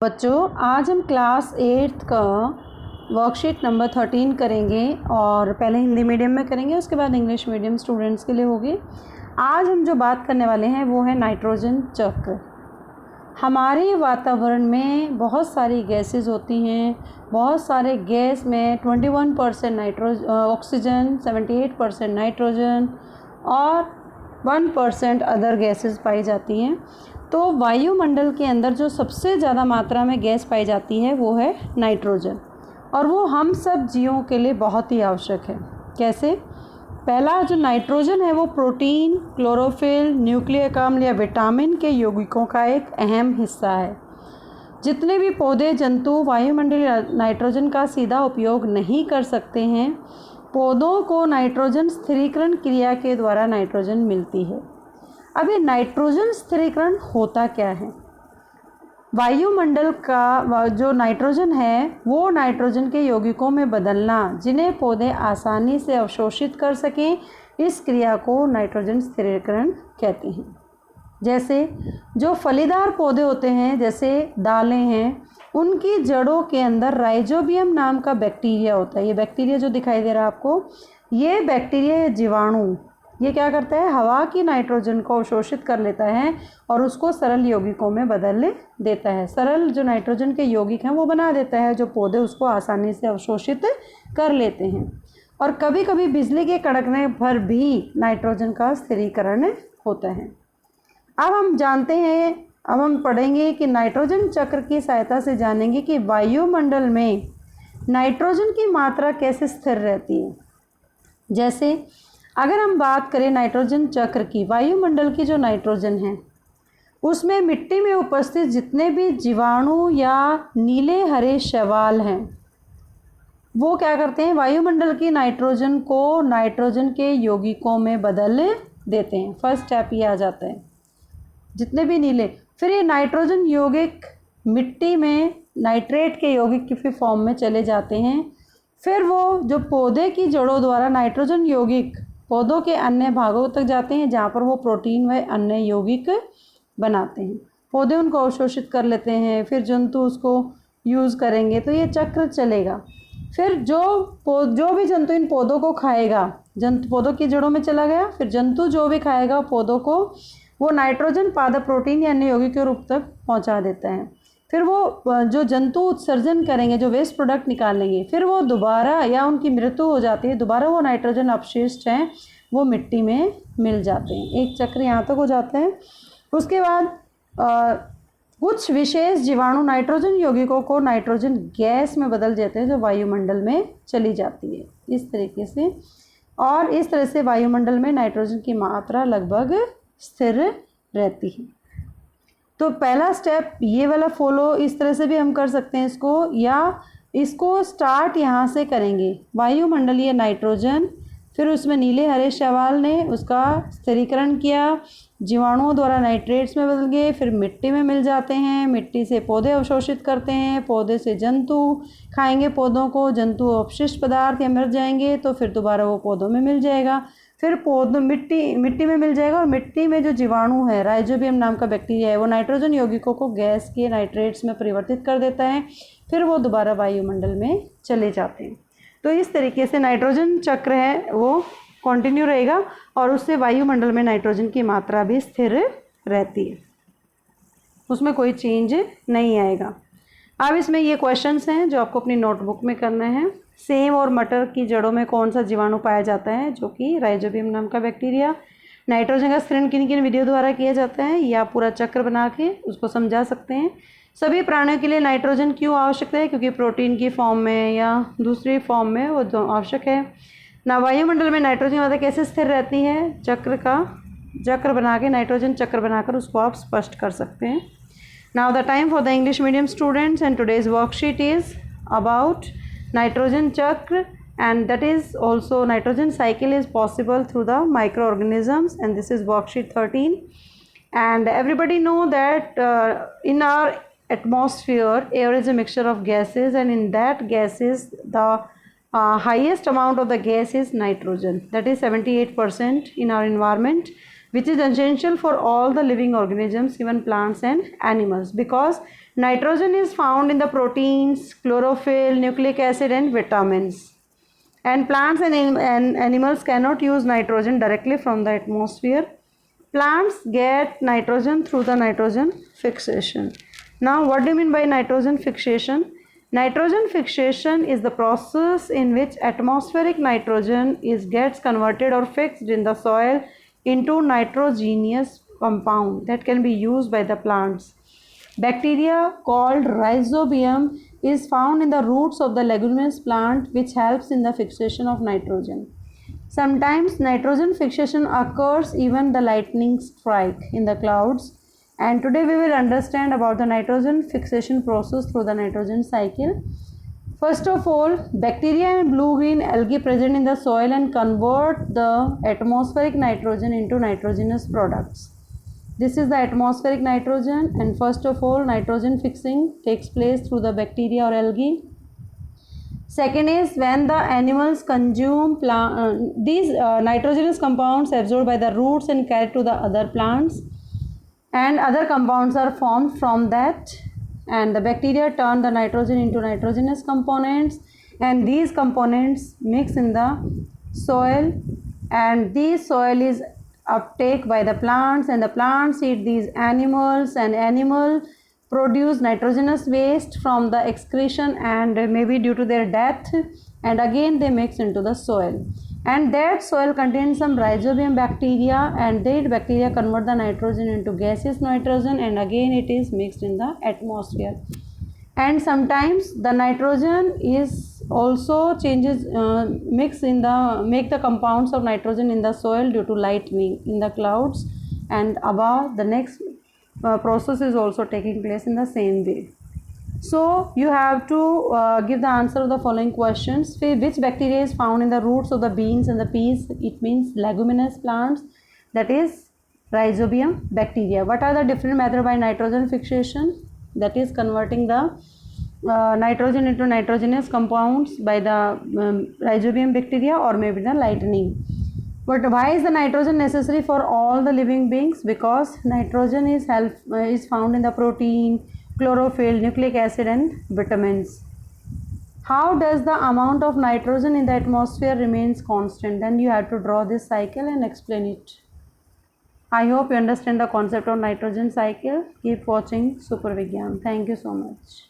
बच्चों, आज हम क्लास 8th का वर्कशीट नंबर 13 करेंगे और पहले हिंदी मीडियम में करेंगे, उसके बाद इंग्लिश मीडियम स्टूडेंट्स के लिए होगी। आज हम जो बात करने वाले हैं वो है नाइट्रोजन चक्र। हमारे वातावरण में बहुत सारी गैसेस होती हैं। बहुत सारे गैस में 21% ऑक्सीजन, 78% नाइट्रोजन और 1% अदर गैसेस पाई जाती हैं। तो वायुमंडल के अंदर जो सबसे ज़्यादा मात्रा में गैस पाई जाती है वो है नाइट्रोजन, और वो हम सब जीवों के लिए बहुत ही आवश्यक है। कैसे? पहला जो नाइट्रोजन है वो प्रोटीन, क्लोरोफिल, न्यूक्लिक अम्ल या विटामिन के यौगिकों का एक अहम हिस्सा है। जितने भी पौधे, जंतु वायुमंडलीय नाइट्रोजन का सीधा उपयोग नहीं कर सकते हैं, पौधों को नाइट्रोजन स्थिरीकरण क्रिया के द्वारा नाइट्रोजन मिलती है। अब ये नाइट्रोजन स्थिरीकरण होता क्या है? वायुमंडल का जो नाइट्रोजन है वो नाइट्रोजन के यौगिकों में बदलना, जिन्हें पौधे आसानी से अवशोषित कर सकें, इस क्रिया को नाइट्रोजन स्थिरीकरण कहते हैं। जैसे जो फलीदार पौधे होते हैं, जैसे दालें हैं, उनकी जड़ों के अंदर राइजोबियम नाम का बैक्टीरिया होता है। ये बैक्टीरिया जो दिखाई दे रहा है आपको, ये बैक्टीरिया या जीवाणु, ये क्या करता है? हवा की नाइट्रोजन को अवशोषित कर लेता है और उसको सरल यौगिकों में बदल देता है। सरल जो नाइट्रोजन के यौगिक हैं वो बना देता है, जो पौधे उसको आसानी से अवशोषित कर लेते हैं। और कभी कभी बिजली के कड़कने पर भी नाइट्रोजन का स्थिरीकरण होता है। अब हम पढ़ेंगे कि नाइट्रोजन चक्र की सहायता से जानेंगे कि वायुमंडल में नाइट्रोजन की मात्रा कैसे स्थिर रहती है। जैसे अगर हम बात करें नाइट्रोजन चक्र की, वायुमंडल की जो नाइट्रोजन है उसमें मिट्टी में उपस्थित जितने भी जीवाणु या नीले हरे शैवाल हैं वो क्या करते हैं? वायुमंडल की नाइट्रोजन को नाइट्रोजन के यौगिकों में बदल देते हैं। फर्स्ट स्टेप ये आ जाता है, जितने भी नीले। फिर ये नाइट्रोजन यौगिक मिट्टी में नाइट्रेट के यौगिक की फॉर्म में चले जाते हैं। फिर वो जो पौधे की जड़ों द्वारा नाइट्रोजन यौगिक पौधों के अन्य भागों तक जाते हैं, जहाँ पर वो प्रोटीन व अन्य यौगिक बनाते हैं। पौधे उनको अवशोषित कर लेते हैं, फिर जंतु उसको यूज़ करेंगे, तो ये चक्र चलेगा। फिर जो भी जंतु इन पौधों को खाएगा, पौधों की जड़ों में चला गया, फिर जंतु जो भी खाएगा पौधों को, वो नाइट्रोजन पादप प्रोटीन या अन्य यौगिक के रूप तक पहुँचा देता है। फिर वो जो जंतु उत्सर्जन करेंगे, जो वेस्ट प्रोडक्ट निकालेंगे, फिर वो दोबारा, या उनकी मृत्यु हो जाती है, दोबारा वो नाइट्रोजन अपशिष्ट हैं वो मिट्टी में मिल जाते हैं। एक चक्र यहाँ तक हो जाता है। उसके बाद कुछ विशेष जीवाणु नाइट्रोजन यौगिकों को नाइट्रोजन गैस में बदल देते हैं, जो वायुमंडल में चली जाती है इस तरीके से। और इस तरह से वायुमंडल में नाइट्रोजन की मात्रा लगभग स्थिर रहती है। तो पहला स्टेप ये वाला फॉलो इस तरह से भी हम कर सकते हैं इसको, या इसको स्टार्ट यहाँ से करेंगे। वायुमंडलीय नाइट्रोजन, फिर उसमें नीले हरे शैवाल ने उसका स्थिरीकरण किया, जीवाणुओं द्वारा नाइट्रेट्स में बदल गए, फिर मिट्टी में मिल जाते हैं, मिट्टी से पौधे अवशोषित करते हैं, पौधे से जंतु खाएंगे पौधों को, जंतु अपशिष्ट पदार्थ या मर जाएंगे तो फिर दोबारा वो पौधों में मिल जाएगा, फिर पौधों मिट्टी में मिल जाएगा, और मिट्टी में जो जीवाणु है, राइजोबियम नाम का बैक्टीरिया है, वो नाइट्रोजन यौगिकों को गैस के नाइट्रेट्स में परिवर्तित कर देता है, फिर वो दोबारा वायुमंडल में चले जाते हैं। तो इस तरीके से नाइट्रोजन चक्र है वो कंटिन्यू रहेगा, और उससे वायुमंडल में नाइट्रोजन की मात्रा भी स्थिर रहती है, उसमें कोई चेंज नहीं आएगा। अब इसमें ये क्वेश्चंस हैं जो आपको अपनी नोटबुक में करना है। सेम और मटर की जड़ों में कौन सा जीवाणु पाया जाता है? जो कि राइजोबियम नाम का बैक्टीरिया। नाइट्रोजन का स्थिरीकरण किन किन विधियों द्वारा किया जाता है, या पूरा चक्र बना के उसको समझा सकते हैं। सभी प्राणियों के लिए नाइट्रोजन क्यों आवश्यक है? क्योंकि प्रोटीन की फॉर्म में या दूसरी फॉर्म में वो आवश्यक है ना। वायुमंडल में नाइट्रोजन मात्रा कैसे स्थिर रहती है? चक्र बना के, नाइट्रोजन चक्र बनाकर उसको आप स्पष्ट कर सकते हैं। Now the time for the English medium students, and today's worksheet is about nitrogen chakra, and that is also nitrogen cycle is possible through the microorganisms, and this is worksheet 13. And everybody know that in our atmosphere air is a mixture of gases, and in that gases the highest amount of the gas is nitrogen, that is 78% in our environment, which is essential for all the living organisms, even plants and animals, because Nitrogen is found in the proteins, chlorophyll, nucleic acid and vitamins. And plants and animals cannot use nitrogen directly from the atmosphere. Plants get nitrogen through the nitrogen fixation. Now, what do you mean by nitrogen fixation? Nitrogen fixation is the process in which atmospheric nitrogen gets converted or fixed in the soil into nitrogenous compound that can be used by the plants. Bacteria called rhizobium is found in the roots of the leguminous plant, which helps in the fixation of nitrogen. Sometimes nitrogen fixation occurs even the lightning strike in the clouds. And today we will understand about the nitrogen fixation process through the nitrogen cycle. First of all, bacteria and blue-green algae present in the soil and convert the atmospheric nitrogen into nitrogenous products. This is the atmospheric nitrogen, and first of all, nitrogen fixing takes place through the bacteria or algae. Second is when the animals consume these nitrogenous compounds absorbed by the roots and carried to the other plants, and other compounds are formed from that, and the bacteria turn the nitrogen into nitrogenous components, and these components mix in the soil, and this soil is uptake by the plants, and the plants eat these animals, and animal produce nitrogenous waste from the excretion and maybe due to their death, and again they mix into the soil, and that soil contains some rhizobium bacteria, and that bacteria convert the nitrogen into gaseous nitrogen, and again it is mixed in the atmosphere. And sometimes the nitrogen is also changes mix in the make the compounds of nitrogen in the soil due to lightning in the clouds, and above the next process is also taking place in the same way. So you have to give the answer of the following questions. Which bacteria is found in the roots of the beans and the peas? It means leguminous plants, that is rhizobium bacteria. What are the different methods by nitrogen fixation? That is converting the nitrogen into nitrogenous compounds by the rhizobium bacteria, or maybe the lightning. But why is the nitrogen necessary for all the living beings? Because nitrogen is found in the protein, chlorophyll, nucleic acid and vitamins. How does the amount of nitrogen in the atmosphere remains constant? Then you have to draw this cycle and explain it. I hope you understand the concept of nitrogen cycle. Keep watching Super Vigyan. Thank you so much.